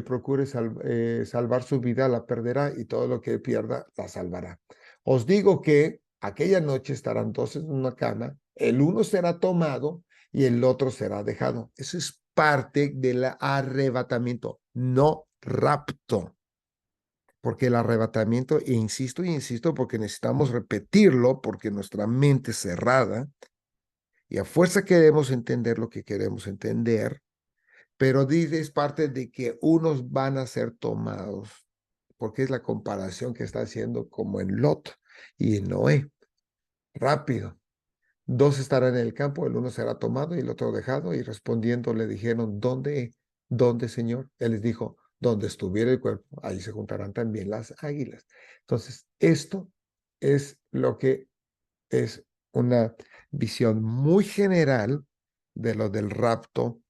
A: procure salvar su vida la perderá, y todo lo que pierda la salvará. Os digo que aquella noche estarán dos en una cama, el uno será tomado y el otro será dejado. Eso es parte del arrebatamiento, no rapto. Porque el arrebatamiento, e insisto, porque necesitamos repetirlo, porque nuestra mente es cerrada y a fuerza queremos entender lo que queremos entender, pero dice es parte de que unos van a ser tomados, porque es la comparación que está haciendo como en Lot y en Noé. Rápido. Dos estarán en el campo, el uno será tomado y el otro dejado. Y respondiendo le dijeron, ¿dónde, Señor? Él les dijo, donde estuviera el cuerpo, ahí se juntarán también las águilas. Entonces, esto es lo que es una visión muy general de lo del rapto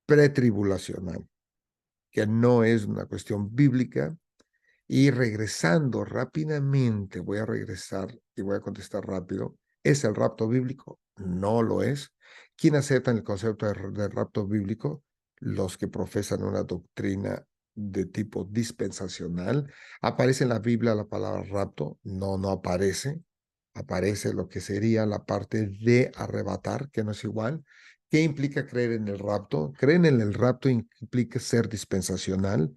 A: pretribulacional, que no es una cuestión bíblica. Y regresando rápidamente, voy a regresar y voy a contestar rápido. ¿Es el rapto bíblico? No lo es. ¿Quién acepta el concepto de rapto bíblico? Los que profesan una doctrina de tipo dispensacional. ¿Aparece en la Biblia la palabra rapto? No, no aparece. Aparece lo que sería la parte de arrebatar, que no es igual. ¿Qué implica creer en el rapto? Creer en el rapto implica ser dispensacional,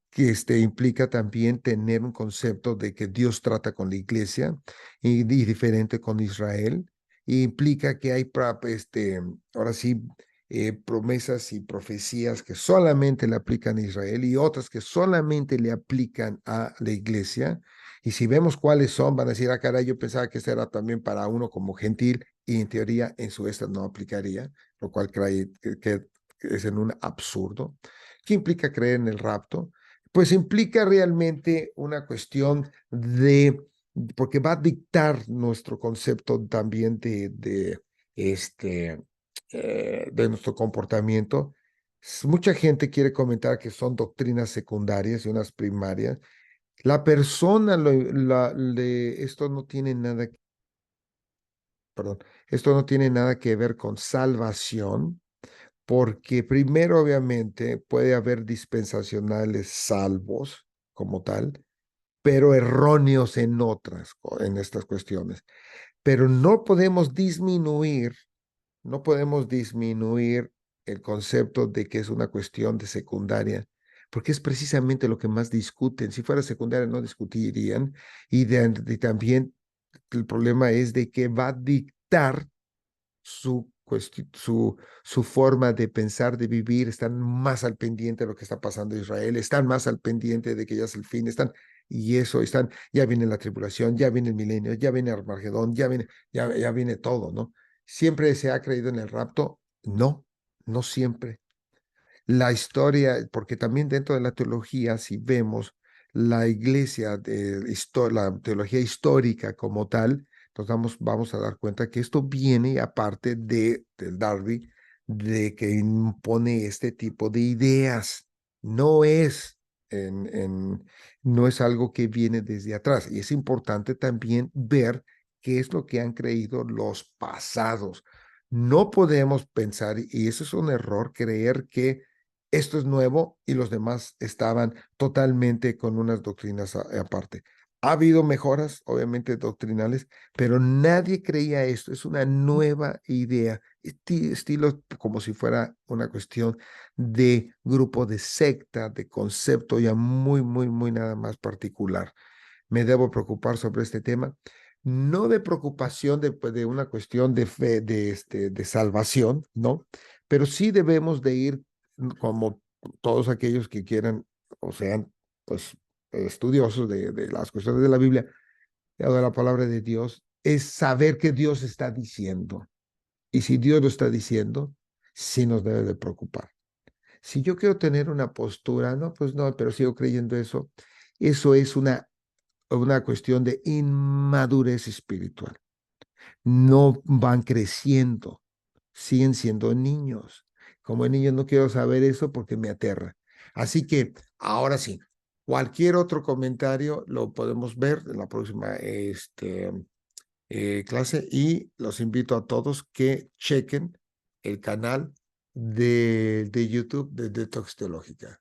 A: que implica también tener un concepto de que Dios trata con la iglesia y diferente con Israel. Y implica que hay, ahora sí, promesas y profecías que solamente le aplican a Israel y otras que solamente le aplican a la iglesia. Y si vemos cuáles son, van a decir, ah, caray, yo pensaba que esto era también para uno como gentil, y en teoría en su esta no aplicaría, lo cual cree que es en un absurdo. ¿Qué implica creer en el rapto? Pues implica realmente una cuestión porque va a dictar nuestro concepto también de nuestro comportamiento. Mucha gente quiere comentar que son doctrinas secundarias y unas primarias. La persona, esto no tiene nada, perdón, esto no tiene nada que ver con salvación, porque primero obviamente puede haber dispensacionales salvos como tal, pero erróneos en en estas cuestiones. Pero no podemos disminuir el concepto de que es una cuestión de secundaria, porque es precisamente lo que más discuten. Si fuera secundaria no discutirían, y también el problema es de que va a dictar su forma de pensar, de vivir. Están más al pendiente de lo que está pasando en Israel, están más al pendiente de que ya es el fin, y eso, ya viene la tribulación, ya viene el milenio, ya viene Armagedón, ya viene todo, ¿no? ¿Siempre se ha creído en el rapto? No, no siempre. La historia, porque también dentro de la teología, si vemos la iglesia, la teología histórica como tal, nos vamos a dar cuenta que esto viene aparte del Darby, de que impone este tipo de ideas. No es, no es algo que viene desde atrás. Y es importante también ver qué es lo que han creído los pasados. No podemos pensar, y eso es un error, creer que esto es nuevo y los demás estaban totalmente con unas doctrinas aparte. Ha habido mejoras, obviamente, doctrinales, pero nadie creía esto. Es una nueva idea, estilo como si fuera una cuestión de grupo de secta, de concepto ya muy, muy, muy nada más particular. Me debo preocupar sobre este tema, no de preocupación de una cuestión de fe, de salvación, ¿no? Pero sí debemos de ir como todos aquellos que quieran o sean, pues, estudiosos de las cuestiones de la Biblia o de la palabra de Dios, es saber qué Dios está diciendo. Y si Dios lo está diciendo, sí nos debe de preocupar. Si yo quiero tener una postura, no, pues no, pero sigo creyendo eso, eso es una cuestión de inmadurez espiritual. No van creciendo, siguen siendo niños. Como niños no quiero saber eso porque me aterra. Así que ahora sí, cualquier otro comentario lo podemos ver en la próxima clase y los invito a todos que chequen el canal de YouTube de Detox Teológica.